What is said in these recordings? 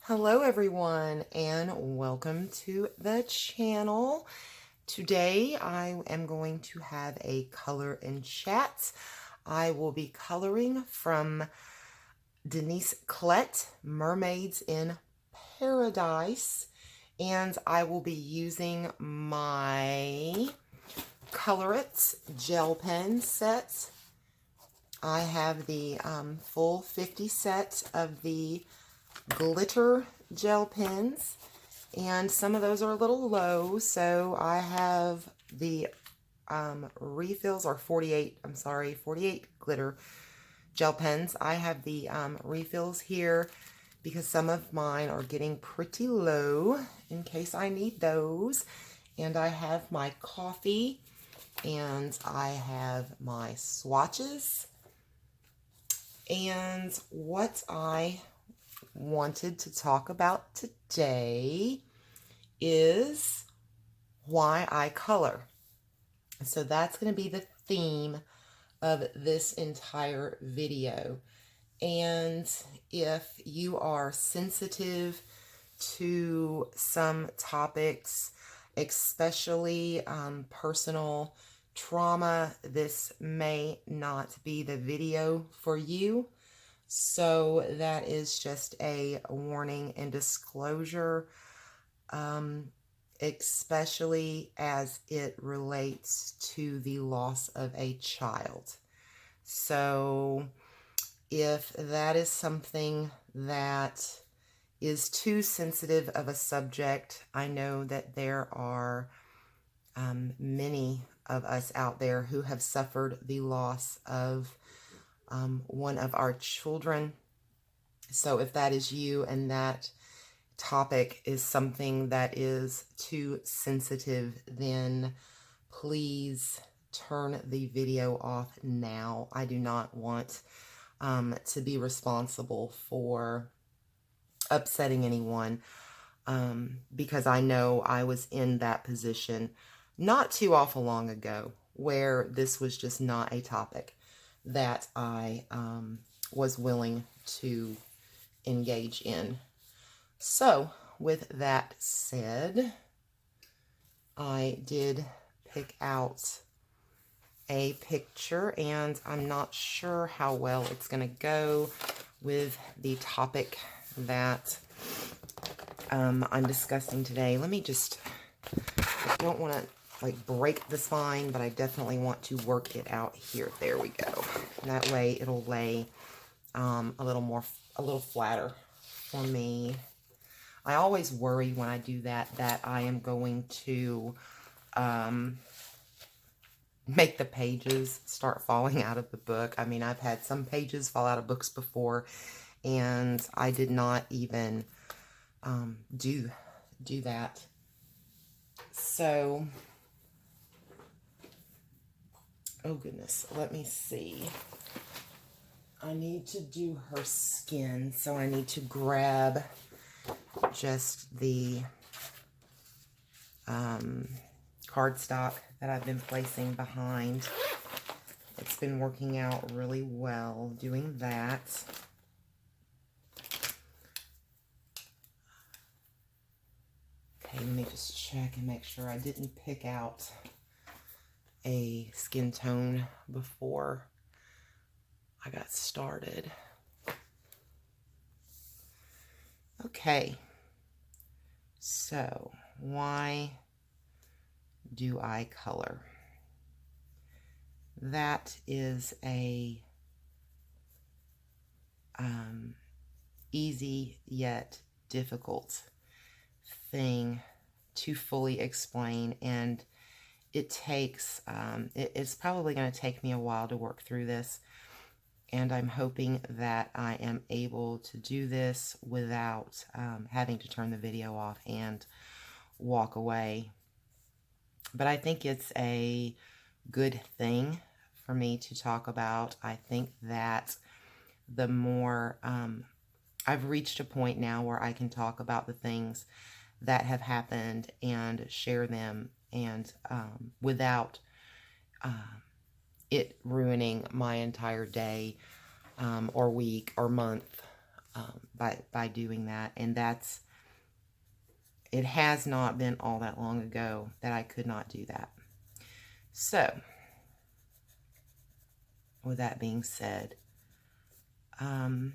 Hello everyone and welcome to the channel. Today I am going to have a color and chat. I will be coloring from Denise Klett, Mermaids in Paradise, and I will be using my Color It gel pen set. I have the full 50 set of the glitter gel pens, and some of those are a little low, so I have the refills, or 48 glitter gel pens. I have the refills here because some of mine are getting pretty low in case I need those. And I have my coffee, and I have my swatches. And what I wanted to talk about today is why I color. So that's going to be the theme of this entire video. And if you are sensitive to some topics, especially personal trauma, this may not be the video for you. So that is just a warning and disclosure, especially as it relates to the loss of a child. So if that is something that is too sensitive of a subject, I know that there are many of us out there who have suffered the loss of one of our children. So if that is you and that topic is something that is too sensitive, then please turn the video off now. I do not want to be responsible for upsetting anyone, because I know I was in that position not too awful long ago where this was just not a topic that I was willing to engage in. So with that said, I did pick out a picture, and I'm not sure how well it's going to go with the topic that I'm discussing today. Let me just, I don't want to like break the spine, but I definitely want to work it out here. There we go. That way it'll lay a little flatter for me. I always worry when I do that I am going to make the pages start falling out of the book. I mean, I've had some pages fall out of books before, and I did not even do that. So, oh goodness, let me see. I need to do her skin, so I need to grab just the cardstock that I've been placing behind. It's been working out really well doing that. Okay, let me just check and make sure I didn't pick out a skin tone before I got started. Okay, so why do I color? That is a easy yet difficult thing to fully explain, and it takes it's probably going to take me a while to work through this, and I'm hoping that I am able to do this without having to turn the video off and walk away. But I think it's a good thing for me to talk about. I think that the more I've reached a point now where I can talk about the things that have happened and share them, and without it ruining my entire day or week or month by doing that. And it has not been all that long ago that I could not do that. So, with that being said, I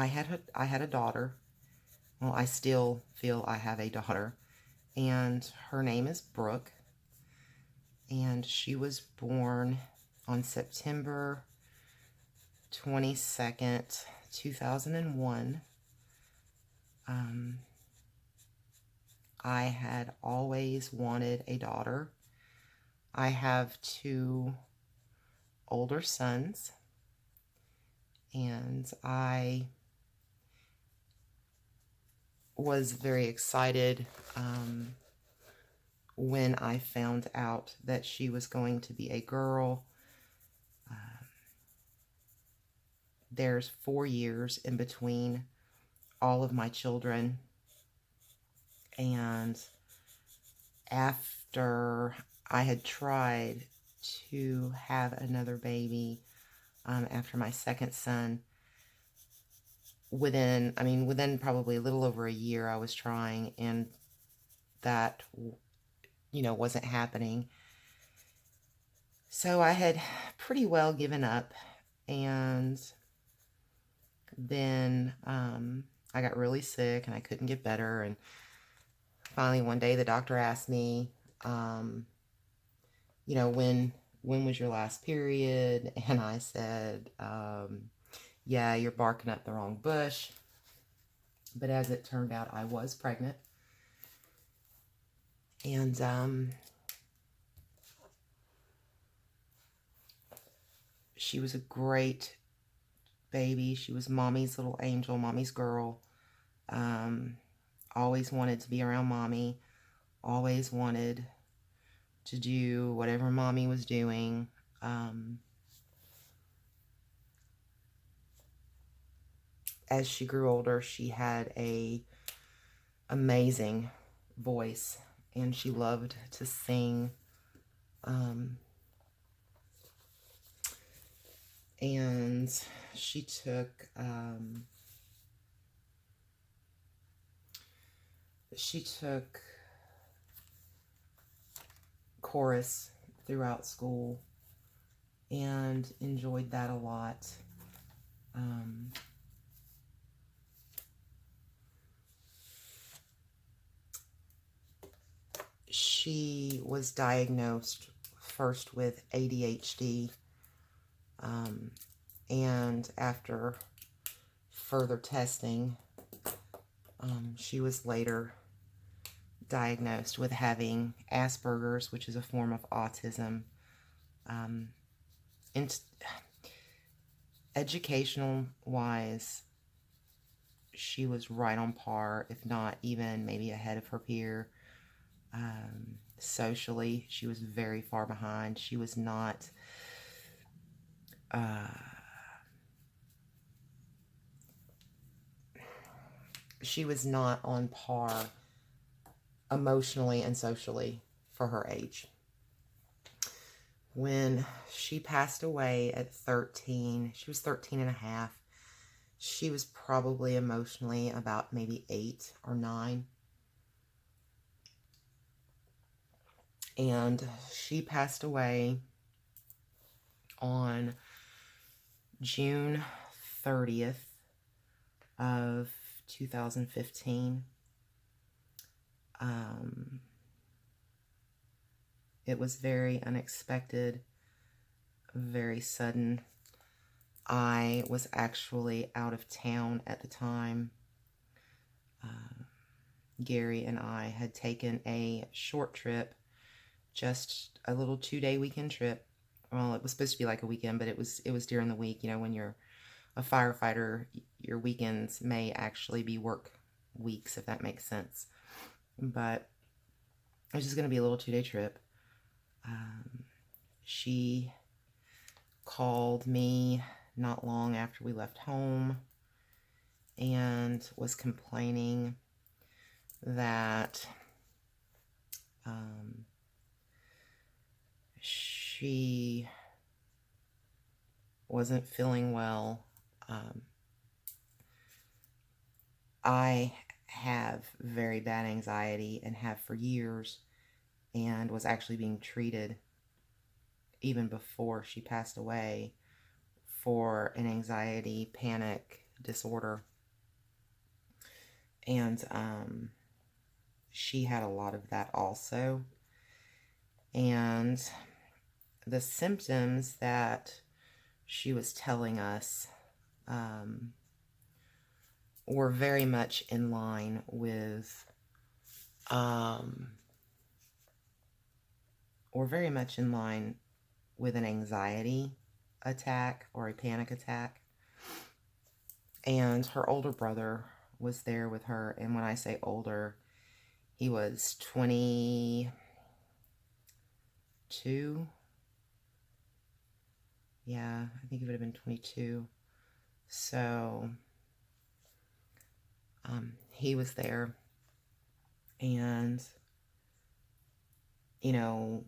had a daughter. Well, I still feel I have a daughter, and her name is Brooke, and she was born on September 22nd, 2001. I had always wanted a daughter. I have 2 older sons, and I was very excited when I found out that she was going to be a girl. There's 4 years in between all of my children, and after I had tried to have another baby after my second son, within probably a little over a year, I was trying, and that wasn't happening. So I had pretty well given up, and then I got really sick and I couldn't get better, and finally one day the doctor asked me, when was your last period? And I said, yeah, you're barking up the wrong bush. But as it turned out, I was pregnant. And she was a great baby. She was mommy's little angel, mommy's girl. Always wanted to be around mommy. Always wanted to do whatever mommy was doing. As she grew older, she had a amazing voice, and she loved to sing. And she took chorus throughout school and enjoyed that a lot. She was diagnosed first with ADHD, and after further testing, she was later diagnosed with having Asperger's, which is a form of autism. And educational-wise, she was right on par, if not even maybe ahead of her peer. Socially, she was very far behind. She was not on par emotionally and socially for her age. When she passed away at 13, she was 13 and a half. She was probably emotionally about maybe 8 or 9. And she passed away on June 30th of 2015. It was very unexpected, very sudden. I was actually out of town at the time. Gary and I had taken a short trip, just a little 2-day weekend trip. Well, it was supposed to be like a weekend, but it was during the week. When you're a firefighter, your weekends may actually be work weeks, if that makes sense. But it was just going to be a little 2-day trip. She called me not long after we left home and was complaining that she wasn't feeling well. I have very bad anxiety and have for years, and was actually being treated even before she passed away for an anxiety panic disorder. And she had a lot of that also. And the symptoms that she was telling us were very much in line with an anxiety attack or a panic attack. And her older brother was there with her. And when I say older, he was 22. Yeah, I think he would have been 22. So he was there. And, you know,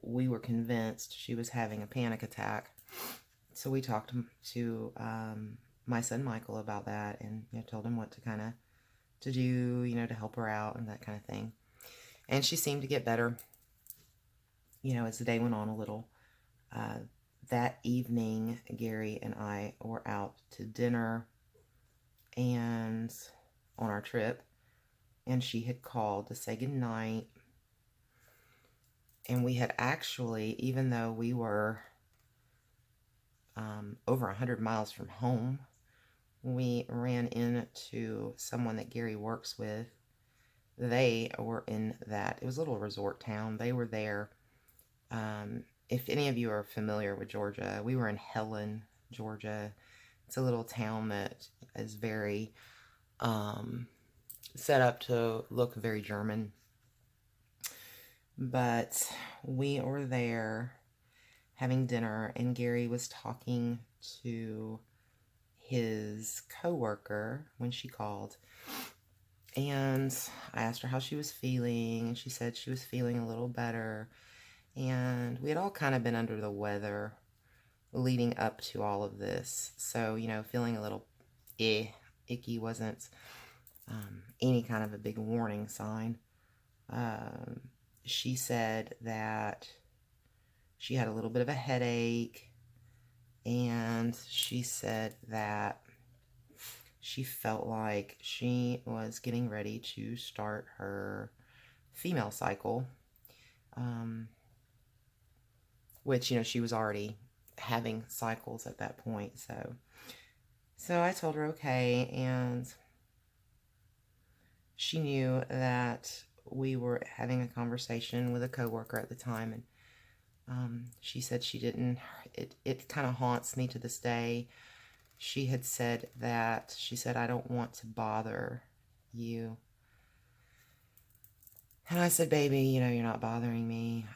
we were convinced she was having a panic attack. So we talked to my son Michael about that, and told him what to do, to help her out and that kind of thing. And she seemed to get better, as the day went on a little. That evening, Gary and I were out to dinner and on our trip, and she had called to say goodnight. And we had actually, even though we were over 100 miles from home, we ran into someone that Gary works with. They were in that, it was a little resort town. They were there. If any of you are familiar with Georgia, we were in Helen, Georgia. It's a little town that is very set up to look very German. But we were there having dinner, and Gary was talking to his coworker when she called. And I asked her how she was feeling, and she said she was feeling a little better. And we had all kind of been under the weather leading up to all of this. So, feeling a little icky wasn't any kind of a big warning sign. She said that she had a little bit of a headache, and she said that she felt like she was getting ready to start her female cycle, which, she was already having cycles at that point. So I told her okay, and she knew that we were having a conversation with a coworker at the time, and she said she didn't, it kind of haunts me to this day. She had said that, I don't want to bother you. And I said, baby, you're not bothering me.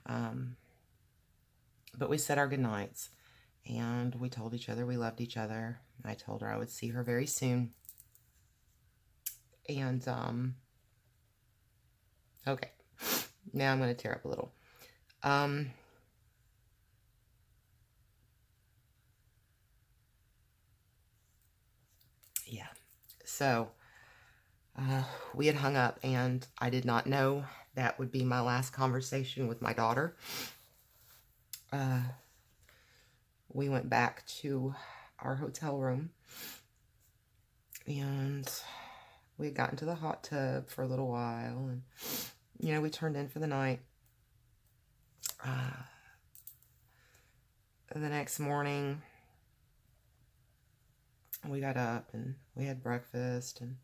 But we said our goodnights, and we told each other we loved each other. I told her I would see her very soon. And, okay, now I'm going to tear up a little. Yeah, so, we had hung up, and I did not know that would be my last conversation with my daughter. We went back to our hotel room, and we had gotten to the hot tub for a little while, and, we turned in for the night. The next morning, we got up, and we had breakfast, and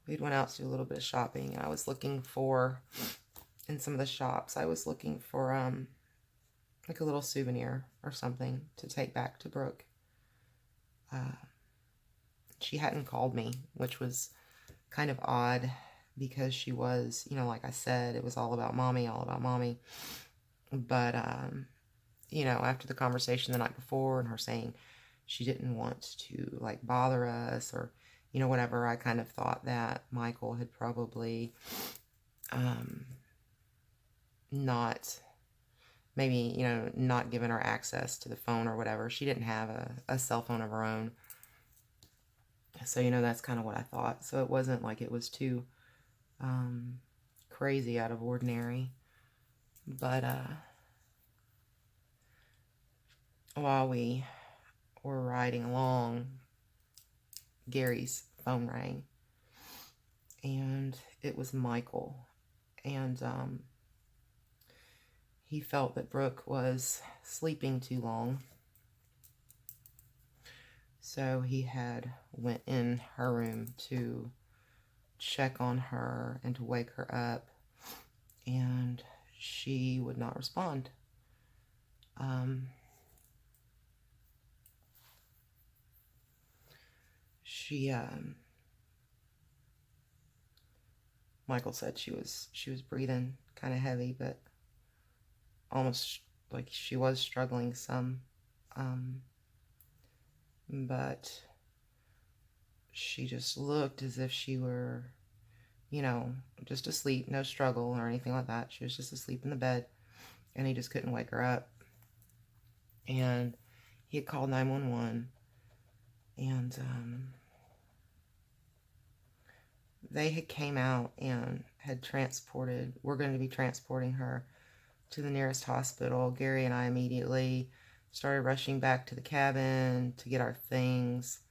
we went out to do a little bit of shopping, and I was looking for, in some of the shops, I was looking for, like a little souvenir or something to take back to Brooke. She hadn't called me, which was kind of odd, because she was, like I said, it was all about mommy. But, after the conversation the night before, and her saying she didn't want to, like, bother us, or, whatever, I kind of thought that Michael had probably, not given her access to the phone or whatever. She didn't have a cell phone of her own. So, you know, that's kind of what I thought. So it wasn't like it was too crazy out of ordinary. But while we were riding along, Gary's phone rang. And it was Michael. And he felt that Brooke was sleeping too long. So he had went in her room to check on her and to wake her up, and she would not respond. Michael said she was breathing kind of heavy, but almost like she was struggling some. But she just looked as if she were, you know, just asleep, no struggle or anything like that. She was just asleep in the bed, and he just couldn't wake her up. And he had called 911, and they had came out and had we're going to be transporting her to the nearest hospital. Gary and I immediately started rushing back to the cabin to get our things,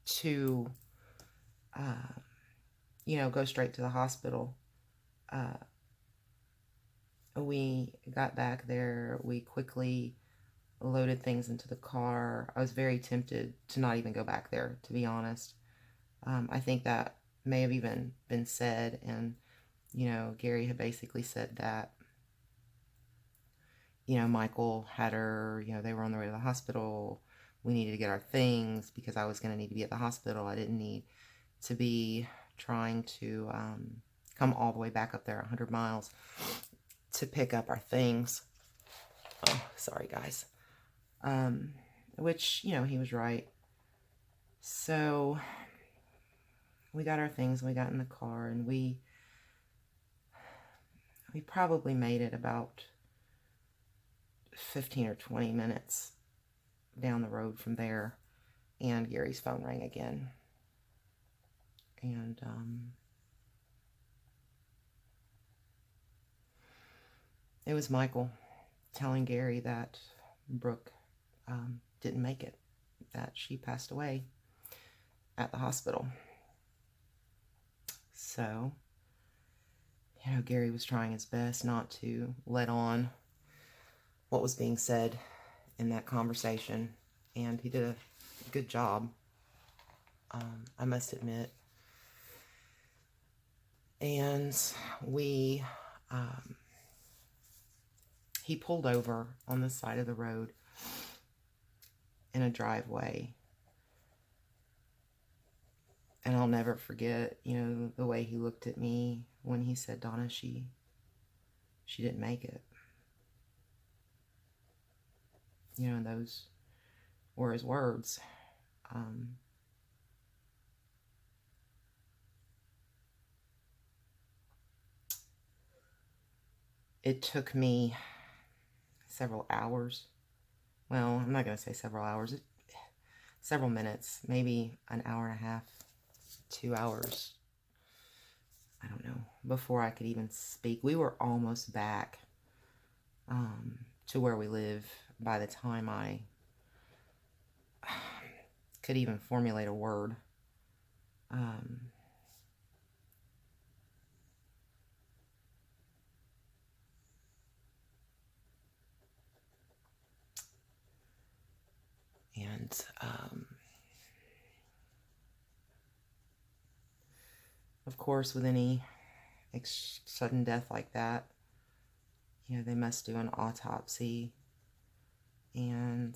to, you know, go straight to the hospital. We got back there. We quickly loaded things into the car. I was very tempted to not even go back there, to be honest. I think that may have even been said, and, you know, Gary had basically said that, you know, Michael had her, you know, they were on their way to the hospital. We needed to get our things because I was going to need to be at the hospital. I didn't need to be trying to come all the way back up there 100 miles to pick up our things. Oh, sorry, guys. Which, you know, he was right. So we got our things, we got in the car, and we probably made it about 15 or 20 minutes down the road from there, and Gary's phone rang again. And it was Michael telling Gary that Brooke didn't make it, that she passed away at the hospital. So, you know, Gary was trying his best not to let on what was being said in that conversation, and he did a good job, I must admit. And he pulled over on the side of the road in a driveway, and I'll never forget, you know, the way he looked at me when he said, "Donna, she didn't make it." You know, and those were his words. It took me several hours. Well, I'm not going to say several hours. Several minutes, maybe an hour and a half, 2 hours. I don't know, before I could even speak. We were almost back to where we live by the time I could even formulate a word. And of course, with any sudden death like that, you know, they must do an autopsy. And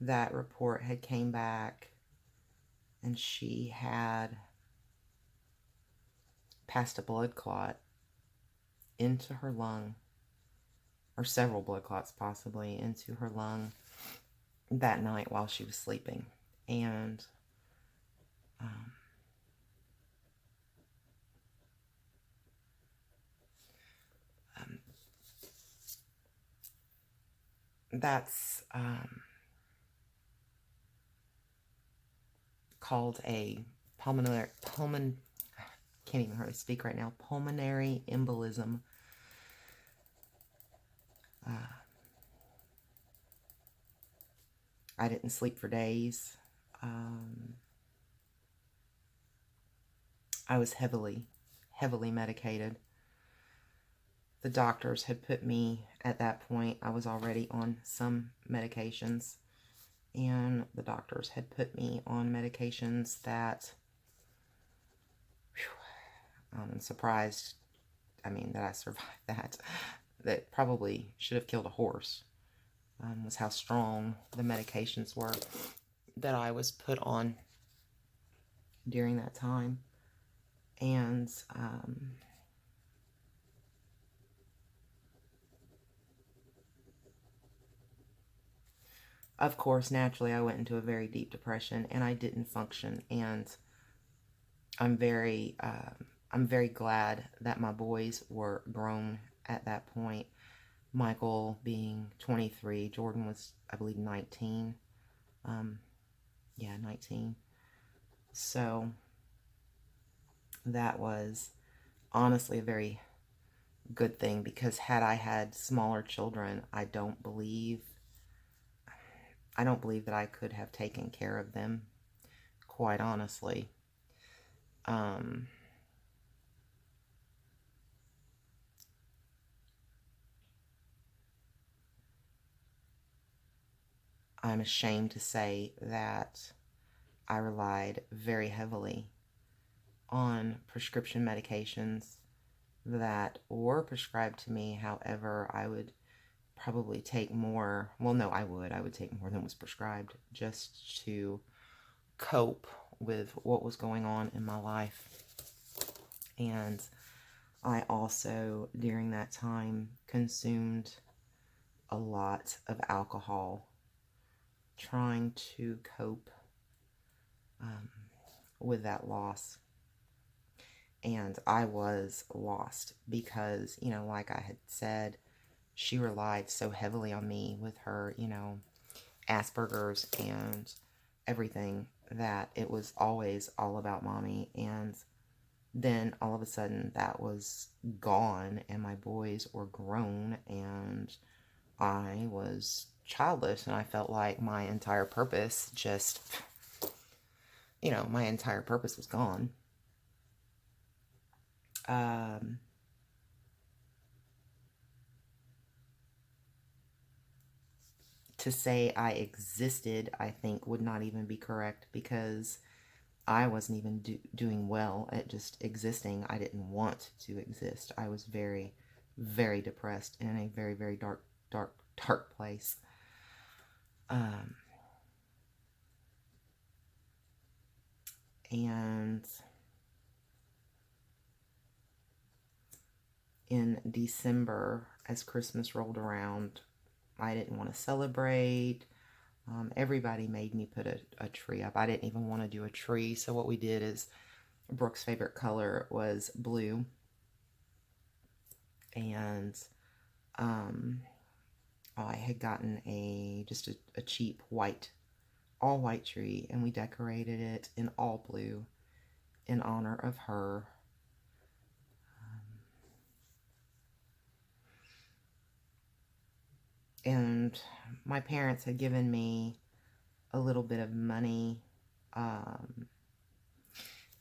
that report had came back, and she had passed a blood clot into her lung, or several blood clots possibly into her lung that night while she was sleeping. And that's called a can't even hardly speak right now, pulmonary embolism. I didn't sleep for days. I was heavily medicated. The doctors had put me, at that point, I was already on some medications, and the doctors had put me on medications that, I'm surprised, that I survived that. That probably should have killed a horse, was how strong the medications were that I was put on during that time. And of course, naturally, I went into a very deep depression, and I didn't function. And I'm very glad that my boys were grown at that point. Michael being 23, Jordan was, I believe, 19. 19. So that was honestly a very good thing, because had I had smaller children, I don't believe that I could have taken care of them, quite honestly. I'm ashamed to say that I relied very heavily on prescription medications that were prescribed to me. However, I would probably take more. Well, no, I would take more than was prescribed, just to cope with what was going on in my life. And I also, during that time, consumed a lot of alcohol, trying to cope with that loss. And I was lost because, like I had said, she relied so heavily on me with her, Asperger's and everything, that it was always all about mommy. And then all of a sudden that was gone, and my boys were grown, and I was childless, and I felt like my entire purpose just, my entire purpose was gone. To say I existed, I think, would not even be correct, because I wasn't even doing well at just existing. I didn't want to exist. I was very, very depressed and in a very, very dark place. And in December, as Christmas rolled around, I didn't want to celebrate. Everybody made me put a tree up. I didn't even want to do a tree. So what we did is, Brooke's favorite color was blue. And I had gotten just a cheap all white tree, and we decorated it in all blue in honor of her. And my parents had given me a little bit of money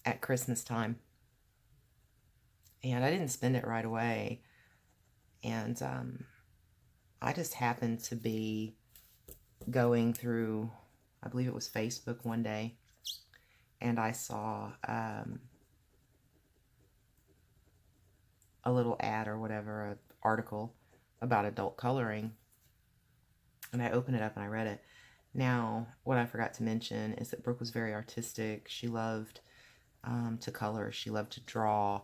at Christmas time, and I didn't spend it right away. And I just happened to be going through, I believe it was Facebook one day, and I saw a little ad or whatever, an article about adult coloring, and I opened it up and I read it. Now, what I forgot to mention is that Brooke was very artistic. She loved to color. She loved to draw.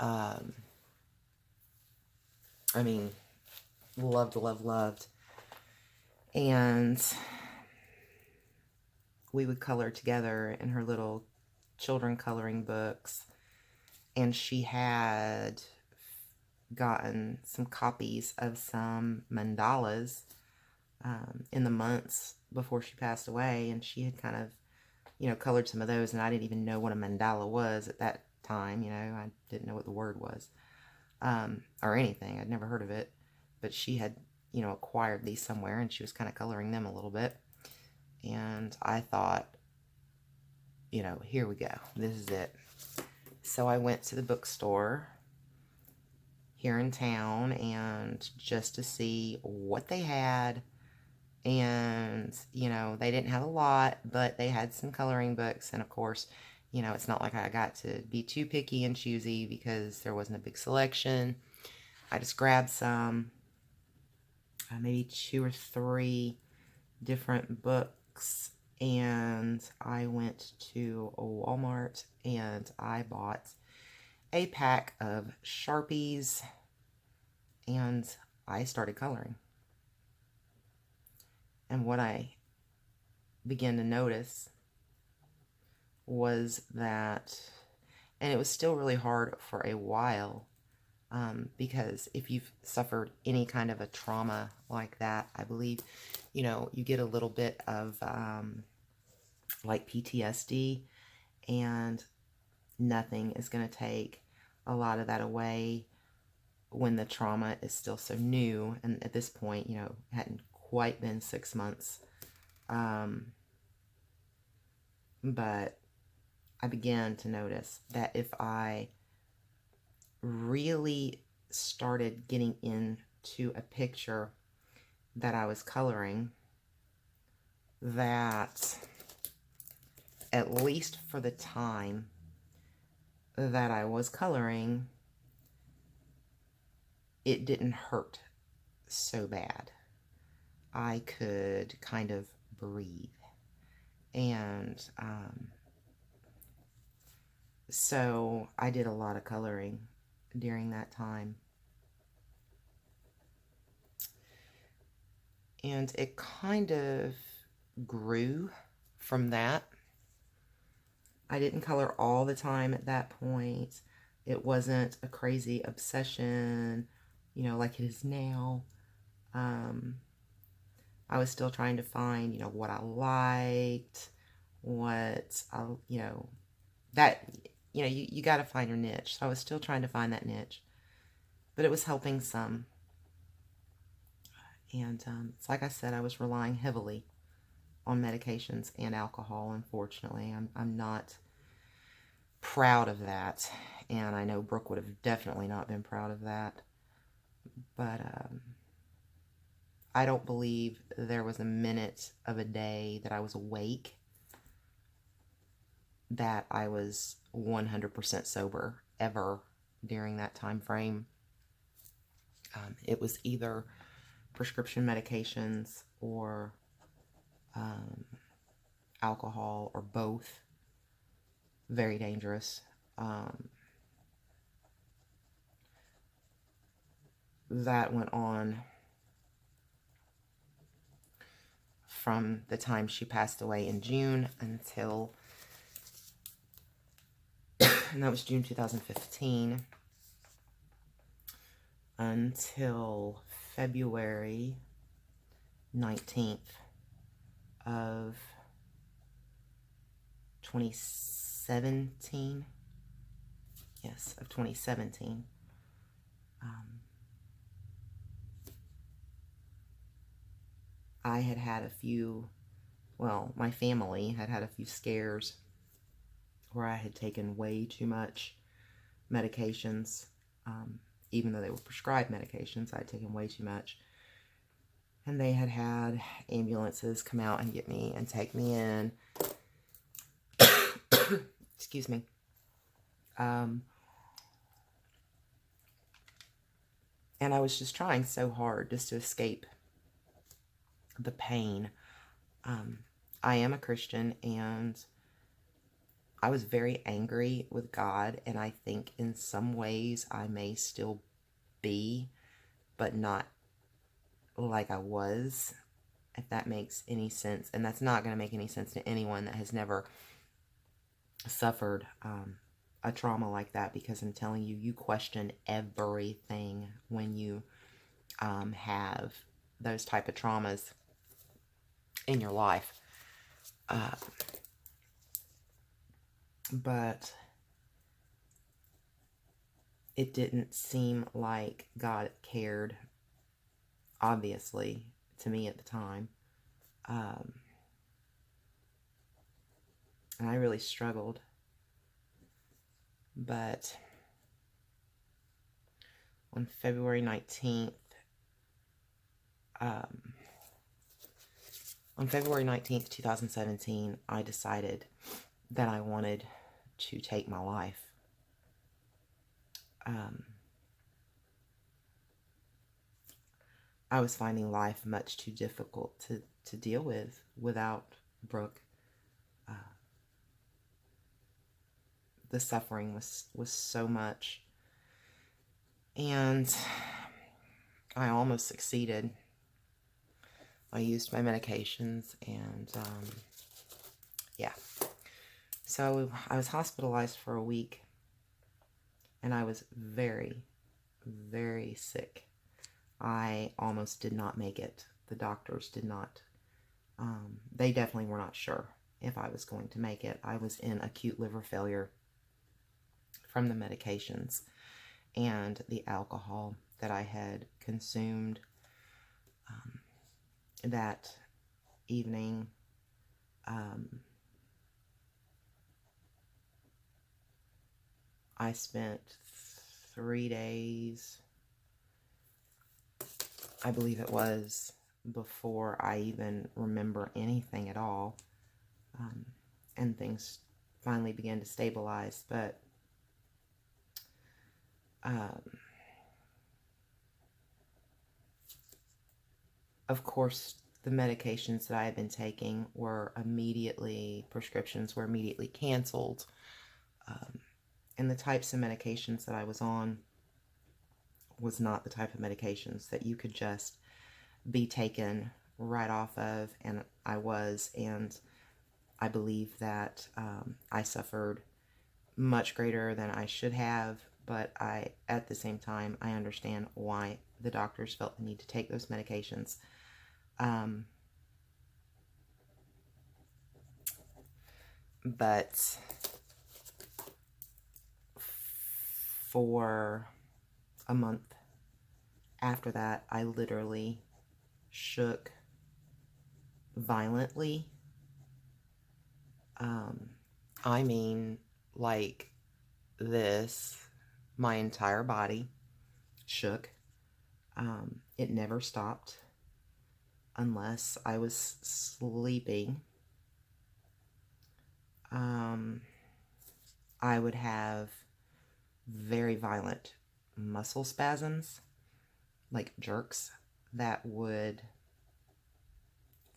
Loved. And we would color together in her little children coloring books. And she had gotten some copies of some mandalas in the months before she passed away. And she had kind of colored some of those, and I didn't even know what a mandala was at that time. I didn't know what the word was, or anything. I'd never heard of it, but she had, acquired these somewhere, and she was kind of coloring them a little bit. And I thought, here we go. This is it. So I went to the bookstore here in town, and just to see what they had. And, they didn't have a lot, but they had some coloring books. And of course, it's not like I got to be too picky and choosy because there wasn't a big selection. I just grabbed some, maybe 2 or 3 different books, and I went to a Walmart and I bought a pack of Sharpies, and I started coloring. And what I began to notice was that, and it was still really hard for a while, because if you've suffered any kind of a trauma like that, I believe, you get a little bit of like PTSD, and nothing is going to take a lot of that away when the trauma is still so new. And at this point, it hadn't quite been 6 months. But I began to notice that if I really started getting into a picture that I was coloring, that at least for the time that I was coloring, it didn't hurt so bad. I could kind of breathe. And so I did a lot of coloring during that time. And it kind of grew from that. I didn't color all the time at that point. It wasn't a crazy obsession, like it is now. I was still trying to find, what I liked, what I, that, you got to find your niche. So I was still trying to find that niche, but it was helping some. And it's like I said, I was relying heavily on medications and alcohol. Unfortunately, I'm not proud of that, and I know Brooke would have definitely not been proud of that. But I don't believe there was a minute of a day that I was awake that I was 100% sober ever during that time frame. It was either prescription medications or alcohol, or both. Very dangerous. That went on from the time she passed away in June until, and that was June 2015, until February 19th of 2017. Yes, of 2017. I had a few, well, my family had a few scares where I had taken way too much medications. Even though they were prescribed medications, I had taken way too much. And they had ambulances come out and get me and take me in. Excuse me. And I was just trying so hard just to escape the pain. I am a Christian, and I was very angry with God, and I think in some ways I may still be, but not like I was, if that makes any sense. And that's not going to make any sense to anyone that has never suffered a trauma like that, because I'm telling you, you question everything when you have those type of traumas in your life. But it didn't seem like God cared, obviously, to me at the time. And I really struggled. But on February 19th, um, on February 19th, 2017, I decided that I wanted to take my life. I was finding life much too difficult to deal with without Brooke. The suffering was so much. And I almost succeeded. I used my medications and, yeah. So I was hospitalized for a week. And I was very, very sick. I almost did not make it. The doctors did not. They definitely were not sure if I was going to make it. I was in acute liver failure from the medications and the alcohol that I had consumed that evening. I spent 3 days, I believe it was, before I even remember anything at all. And things finally began to stabilize. But of course, the medications that I had been taking were immediately, prescriptions were immediately canceled. And the types of medications that I was on was not the type of medications that you could just be taken right off of. And I was, and I believe that I suffered much greater than I should have. But at the same time, I understand why the doctors felt the need to take those medications. But for a month after that, I literally shook violently. I mean, like this, my entire body shook. It never stopped unless I was sleeping. I would have very violent muscle spasms, like jerks, that would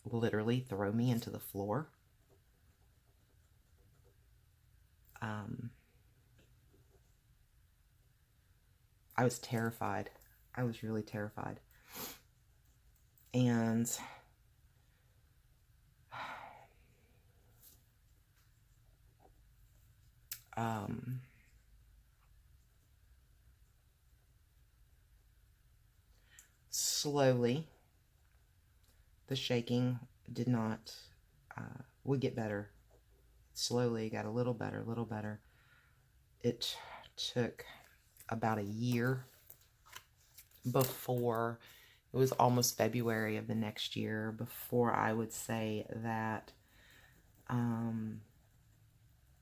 literally throw me into the floor. I was terrified. I was really terrified. And slowly, the shaking did not, would get better. Slowly got a little better, a little better. It took about a year before, it was almost February of the next year, before I would say that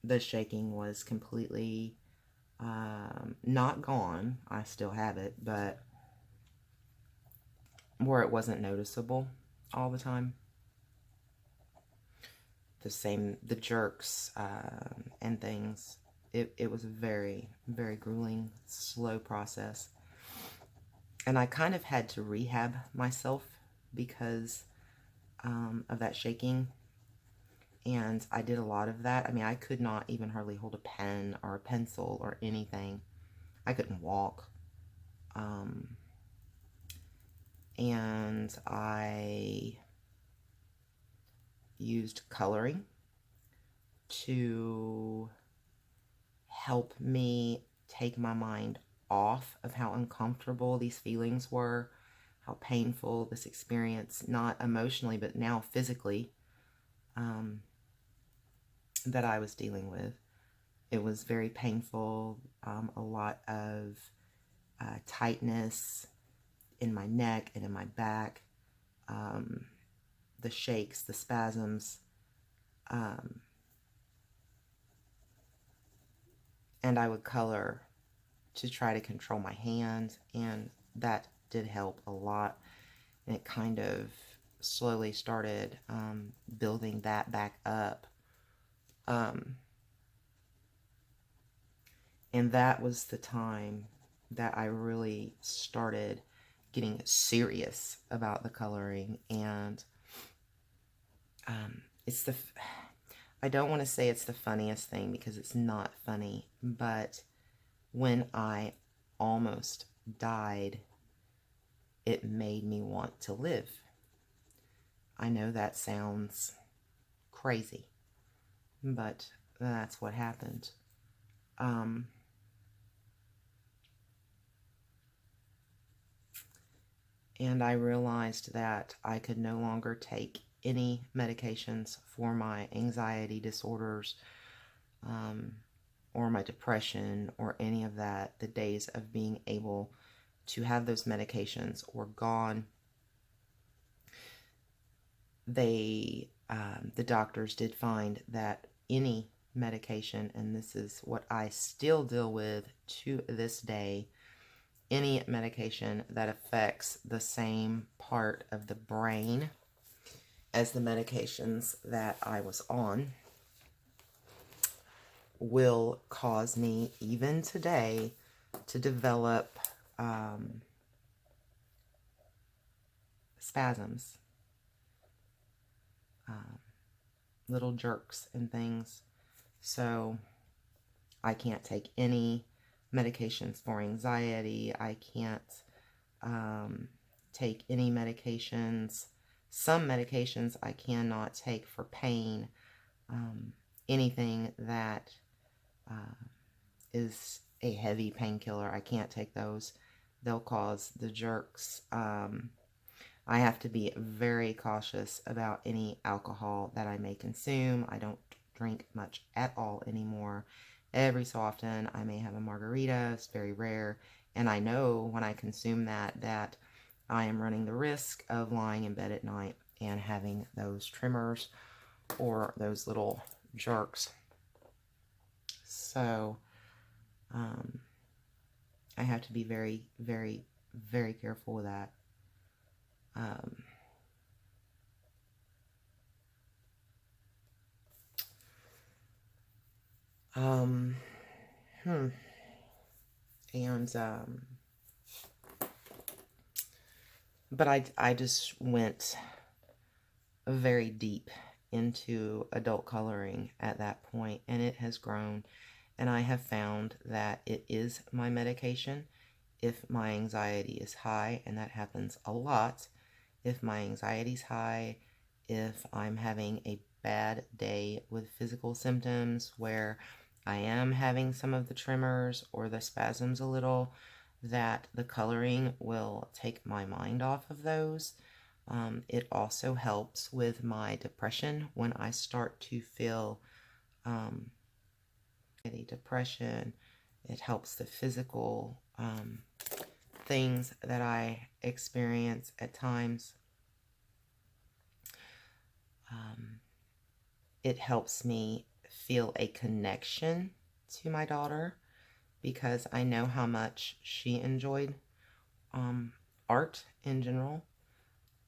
the shaking was completely not gone. I still have it, but where it wasn't noticeable all the time. The jerks and things. It was a very, very grueling, slow process. And I kind of had to rehab myself because of that shaking. And I did a lot of that. I mean, I could not even hardly hold a pen or a pencil or anything. I couldn't walk. And I used coloring to help me take my mind off of how uncomfortable these feelings were, how painful this experience, not emotionally, but now physically, that I was dealing with. It was very painful, a lot of tightness in my neck and in my back, the shakes, the spasms, and I would color to try to control my hand, and that did help a lot. And it kind of slowly started building that back up. And that was the time that I really started getting serious about the coloring. And it's I don't want to say it's the funniest thing, because it's not funny, but when I almost died, it made me want to live. I know that sounds crazy, but that's what happened. And I realized that I could no longer take any medications for my anxiety disorders, or my depression, or any of that. The days of being able to have those medications were gone. The doctors did find that any medication, and this is what I still deal with to this day, any medication that affects the same part of the brain as the medications that I was on, will cause me, even today, to develop spasms, little jerks and things. So I can't take any medications for anxiety. I can't take any medications. Some medications I cannot take for pain. Anything that is a heavy painkiller, I can't take those. They'll cause the jerks. I have to be very cautious about any alcohol that I may consume. I don't drink much at all anymore. Every so often I may have a margarita. It's very rare. And I know when I consume that I am running the risk of lying in bed at night and having those tremors or those little jerks. So I have to be very, very, very careful with that. But I just went very deep into adult coloring at that point, and it has grown, and I have found that it is my medication. If my anxiety is high, and that happens a lot, if my anxiety's high, if I'm having a bad day with physical symptoms where I am having some of the tremors or the spasms a little, that the coloring will take my mind off of those. It also helps with my depression when I start to feel depression. It helps the physical things that I experience at times. It helps me feel a connection to my daughter, because I know how much she enjoyed art in general.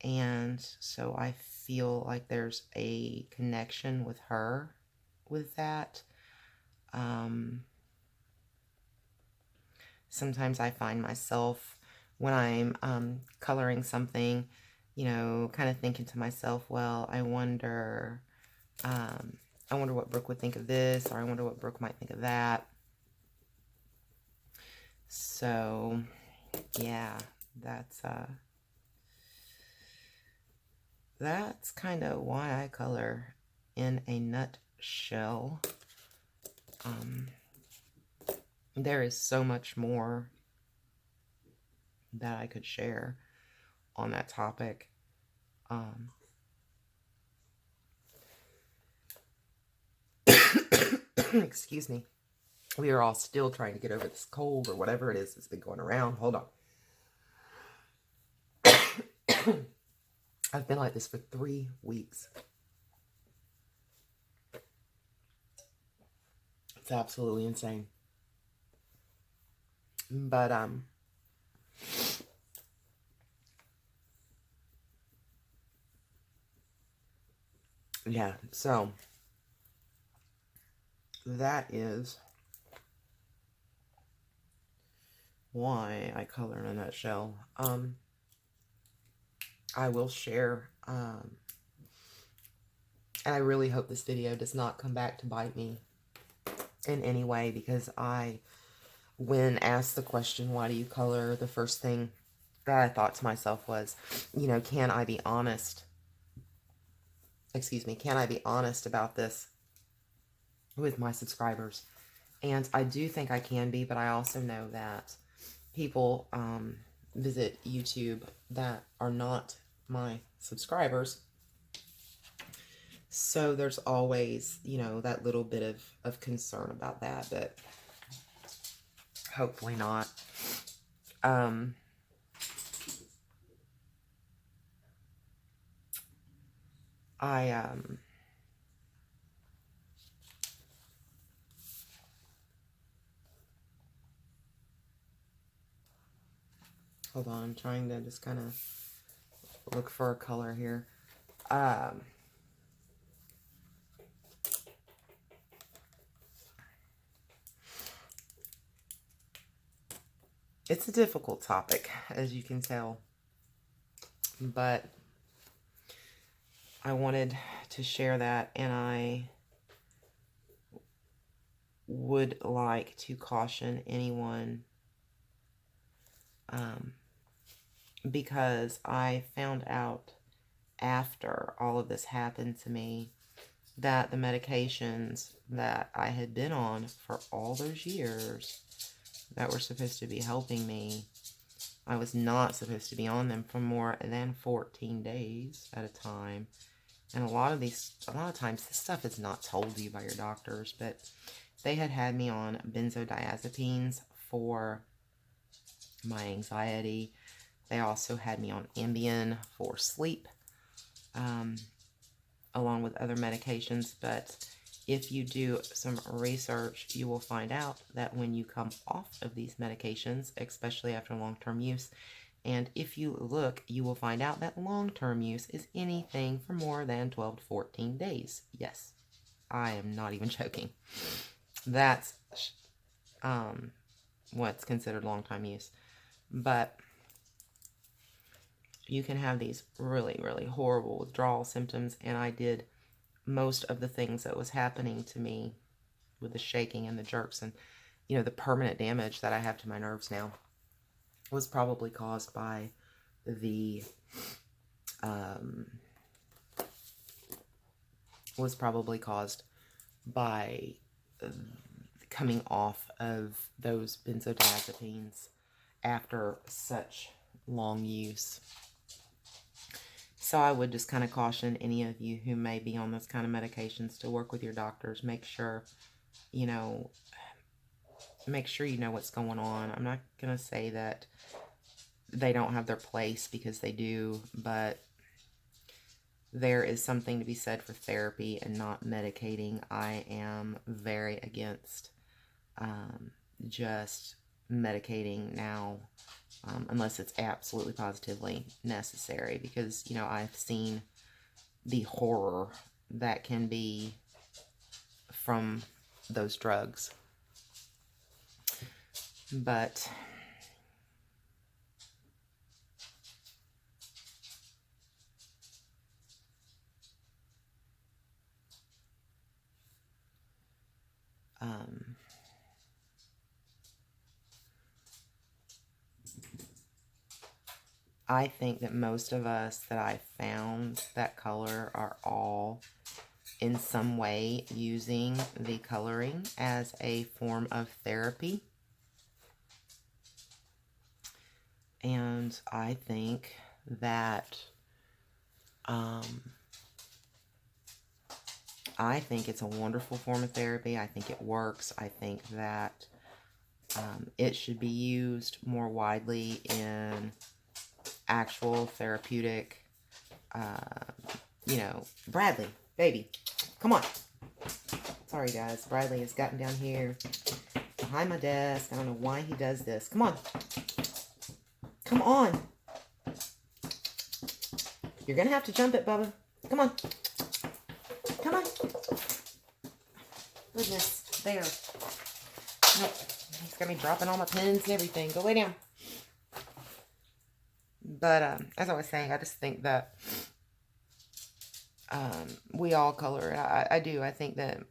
And so I feel like there's a connection with her with that. Sometimes I find myself, when I'm coloring something, kind of thinking to myself, well, I wonder what Brooke would think of this, or I wonder what Brooke might think of that. So, yeah, that's kind of why I color in a nutshell. There is so much more that I could share on that topic. Excuse me. We are all still trying to get over this cold or whatever it is that's been going around. Hold on. I've been like this for 3 weeks. It's absolutely insane. But, yeah, so that is why I color in a nutshell. I will share, and I really hope this video does not come back to bite me in any way, because when asked the question, why do you color, the first thing that I thought to myself was, you know, can I be honest? Excuse me, can I be honest about this with my subscribers? And I do think I can be, but I also know that people visit YouTube that are not my subscribers. So there's always, you know, that little bit of concern about that, but hopefully not. Hold on, I'm trying to just kind of look for a color here. It's a difficult topic, as you can tell, but I wanted to share that, and I would like to caution anyone, because I found out after all of this happened to me that the medications that I had been on for all those years that were supposed to be helping me, I was not supposed to be on them for more than 14 days at a time. And a lot of times this stuff is not told you by your doctors, but they had me on benzodiazepines for my anxiety. They also had me on Ambien for sleep, along with other medications. But if you do some research, you will find out that when you come off of these medications, especially after long-term use, and if you look, you will find out that long-term use is anything for more than 12 to 14 days. Yes, I am not even joking. That's what's considered long-time use. But you can have these really, really horrible withdrawal symptoms, and I did most of the things that was happening to me with the shaking and the jerks and, you know, the permanent damage that I have to my nerves now was probably caused by the, coming off of those benzodiazepines after such long use. So I would just kind of caution any of you who may be on those kind of medications to work with your doctors. Make sure, you know, what's going on. I'm not going to say that they don't have their place, because they do, but there is something to be said for therapy and not medicating. I am very against just medicating now, unless it's absolutely positively necessary, because, you know, I've seen the horror that can be from those drugs. But I think that most of us that I found that color are all in some way using the coloring as a form of therapy. And I think that I think it's a wonderful form of therapy. I think it works. I think that it should be used more widely in actual therapeutic, you know, Bradley, baby, come on. Sorry, guys. Bradley has gotten down here behind my desk. I don't know why he does this. Come on. Come on. You're going to have to jump it, Bubba. Come on. Come on. Goodness. There. Nope. He's got me dropping all my pens and everything. Go lay down. But as I was saying, I just think that we all color. I do. I think that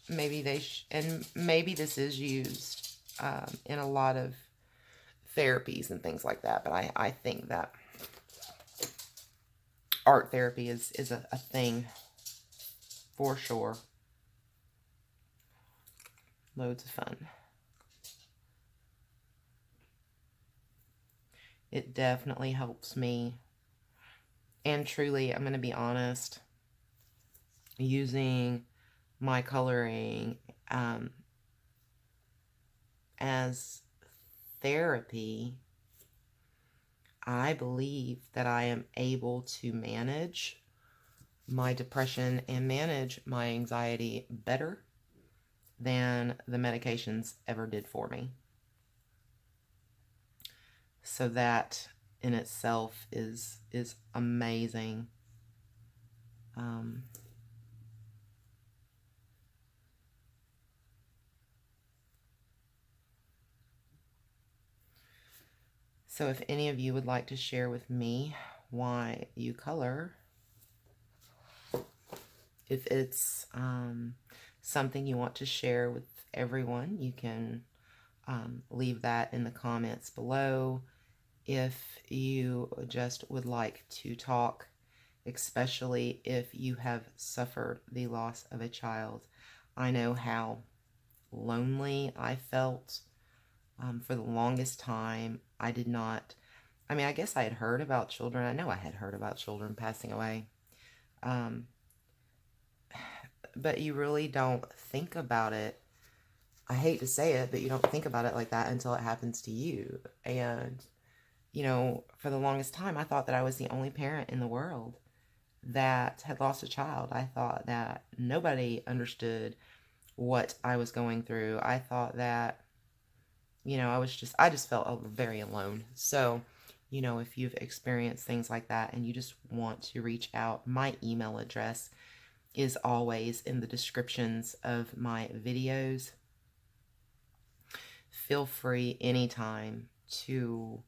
maybe and maybe this is used in a lot of therapies and things like that. But I think that art therapy is a thing for sure. Loads of fun. It definitely helps me. And truly, I'm going to be honest, using my coloring as therapy, I believe that I am able to manage my depression and manage my anxiety better than the medications ever did for me. So that in itself is amazing. So if any of you would like to share with me why you color, if it's something you want to share with everyone, you can leave that in the comments below. If you just would like to talk, especially if you have suffered the loss of a child, I know how lonely I felt for the longest time. I did not, I mean, I guess I had heard about children. I know I had heard about children passing away. But you really don't think about it. I hate to say it, but you don't think about it like that until it happens to you. And, you know, for the longest time, I thought that I was the only parent in the world that had lost a child. I thought that nobody understood what I was going through. I thought that, you know, I just felt very alone. So, you know, if you've experienced things like that and you just want to reach out, my email address is always in the descriptions of my videos. Feel free anytime to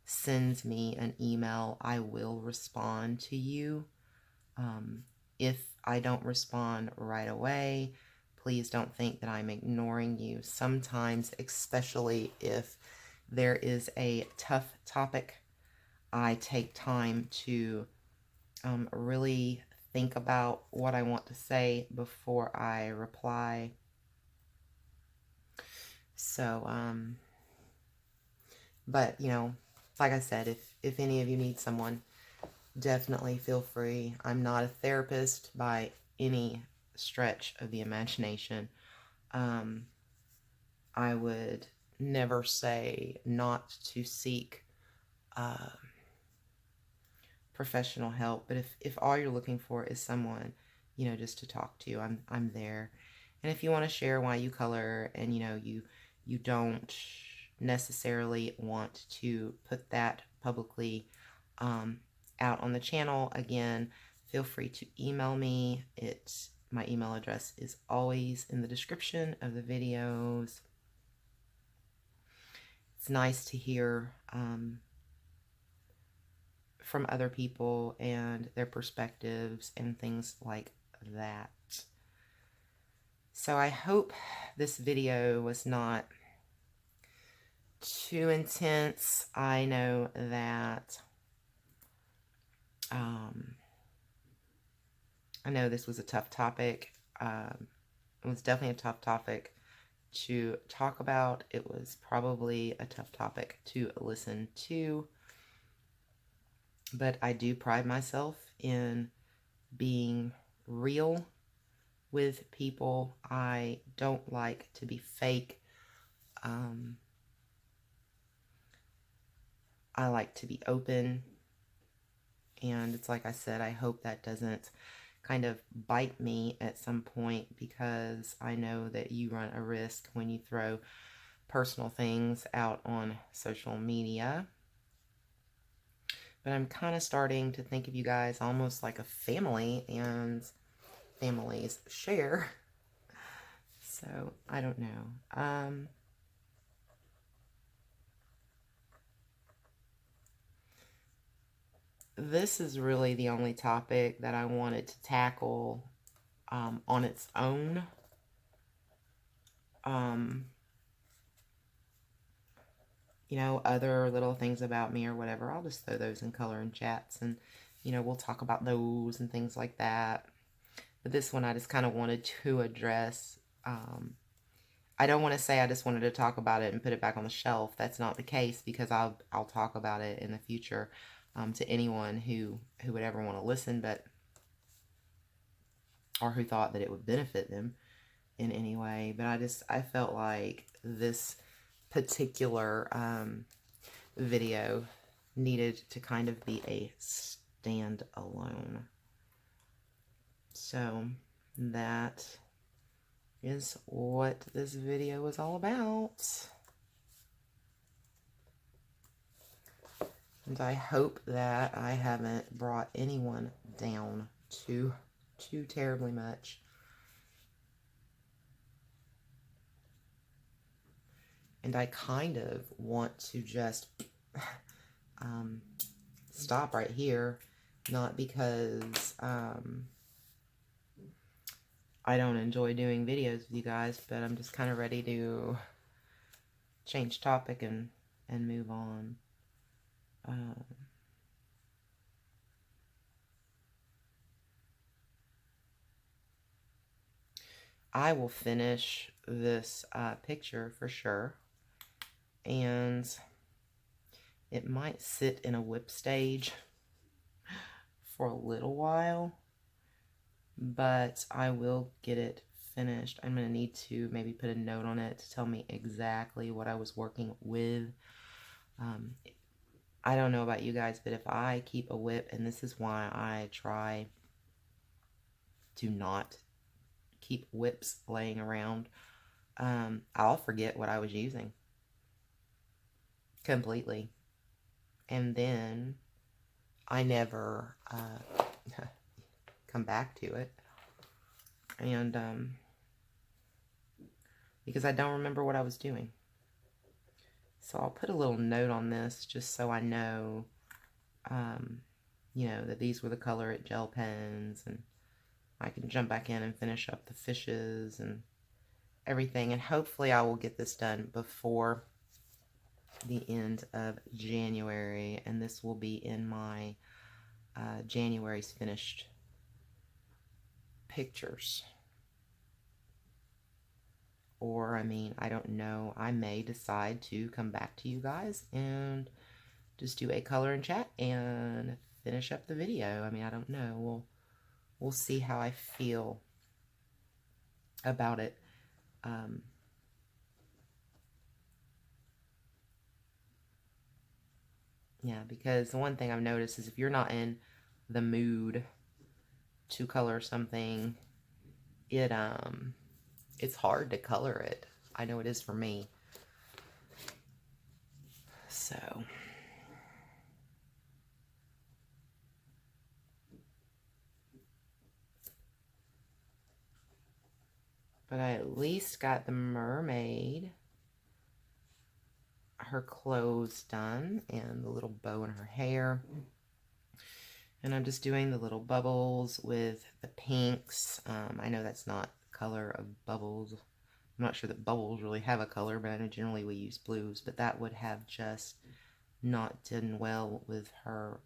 send me an email. I will respond to you. If I don't respond right away, please don't think that I'm ignoring you. Sometimes, especially if there is a tough topic, I take time to really think about what I want to say before I reply. So, but, you know, like I said, if any of you need someone, definitely feel free. I'm not a therapist by any stretch of the imagination. I would never say not to seek professional help, but if all you're looking for is someone, you know, just to talk to, I'm there. And if you want to share why you color, and you know, you don't necessarily want to put that publicly out on the channel, again, feel free to email me. My email address is always in the description of the videos. It's nice to hear from other people and their perspectives and things like that. So I hope this video was not too intense. I know that I know this was a tough topic. It was definitely a tough topic to talk about. It was probably a tough topic to listen to. But I do pride myself in being real with people. I don't like to be fake. I like to be open. And it's like I said, I hope that doesn't kind of bite me at some point, because I know that you run a risk when you throw personal things out on social media. But I'm kind of starting to think of you guys almost like a family, and families share. So, I don't know. This is really the only topic that I wanted to tackle on its own. You know, other little things about me or whatever, I'll just throw those in color and chats, and, you know, we'll talk about those and things like that. But this one I just kind of wanted to address. I don't want to say I just wanted to talk about it and put it back on the shelf. That's not the case, because I'll talk about it in the future to anyone who would ever want to listen, but or who thought that it would benefit them in any way. But I felt like this particular video needed to kind of be a standalone. So that is what this video is all about. And I hope that I haven't brought anyone down too terribly much. And I kind of want to just stop right here, not because I don't enjoy doing videos with you guys, but I'm just kind of ready to change topic and move on. I will finish this picture for sure, and it might sit in a whip stage for a little while, but I will get it finished. I'm going to need to maybe put a note on it to tell me exactly what I was working with. I don't know about you guys, but if I keep a whip, and this is why I try to not keep whips laying around, I'll forget what I was using completely, and then I never come back to it, and because I don't remember what I was doing. So I'll put a little note on this just so I know, you know, that these were the color at gel pens, and I can jump back in and finish up the fishes and everything. And hopefully I will get this done before the end of January, and this will be in my January's finished pictures. Or, I mean, I don't know, I may decide to come back to you guys and just do a color and chat and finish up the video. I mean, I don't know. We'll see how I feel about it. Yeah, because the one thing I've noticed is if you're not in the mood to color something, it's hard to color it. I know it is for me. So, but I at least got the mermaid, her clothes done, and the little bow in her hair. And I'm just doing the little bubbles with the pinks. I know that's not the color of bubbles. I'm not sure that bubbles really have a color, but I know generally we use blues, but that would have just not done well with her,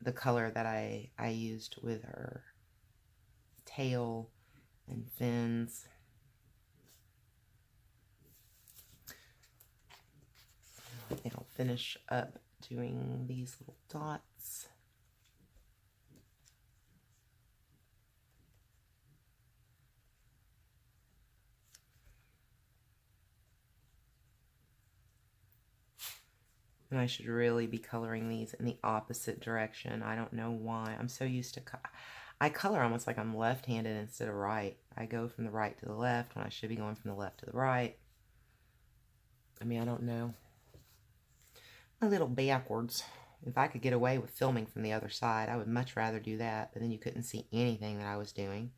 the color that I used with her tail and fins. I think I'll finish up doing these little dots. And I should really be coloring these in the opposite direction. I don't know why. I'm so used to... I color almost like I'm left-handed instead of right. I go from the right to the left when I should be going from the left to the right. I mean, I don't know. A little backwards. If I could get away with filming from the other side, I would much rather do that. But then you couldn't see anything that I was doing.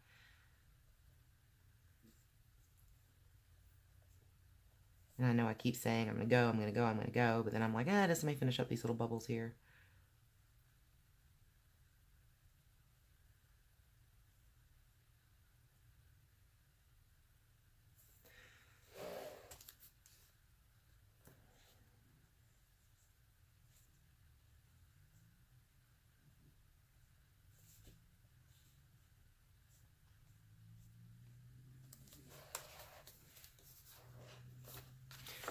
And I know I keep saying, I'm going to go, I'm going to go, I'm going to go. But then I'm like, just let me finish up these little bubbles here.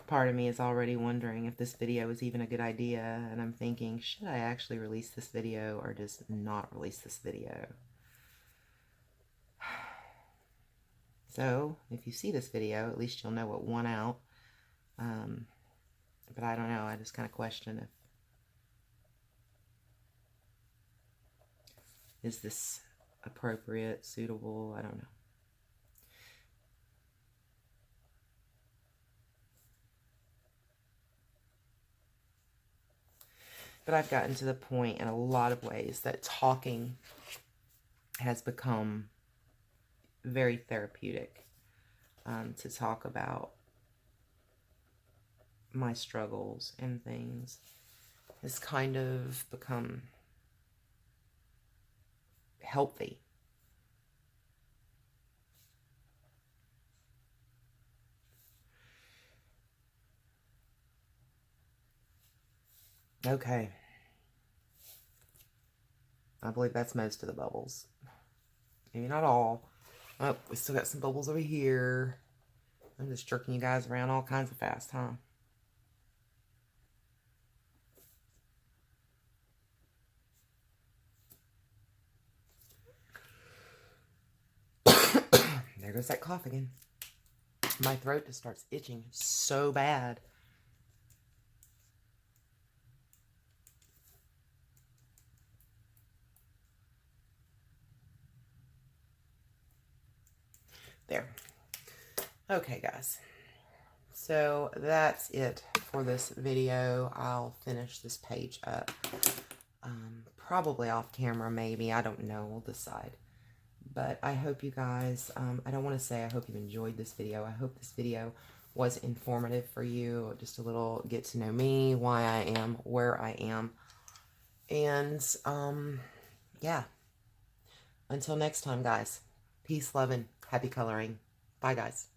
Part of me is already wondering if this video is even a good idea, and I'm thinking, should I actually release this video or just not release this video? So, if you see this video, at least you'll know what won out. But I don't know, I just kind of question if, is this appropriate, suitable? I don't know. But I've gotten to the point in a lot of ways that talking has become very therapeutic, to talk about my struggles and things has kind of become healthy. Okay. I believe that's most of the bubbles. Maybe not all. Oh, we still got some bubbles over here. I'm just jerking you guys around all kinds of fast, huh? There goes that cough again. My throat just starts itching so bad. There. Okay, guys. So that's it for this video. I'll finish this page up. Probably off camera, maybe. I don't know. We'll decide. But I hope you guys, I don't want to say I hope you enjoyed this video. I hope this video was informative for you. Just a little get to know me, why I am, where I am. And, yeah. Until next time, guys. Peace, love, and happy coloring. Bye, guys.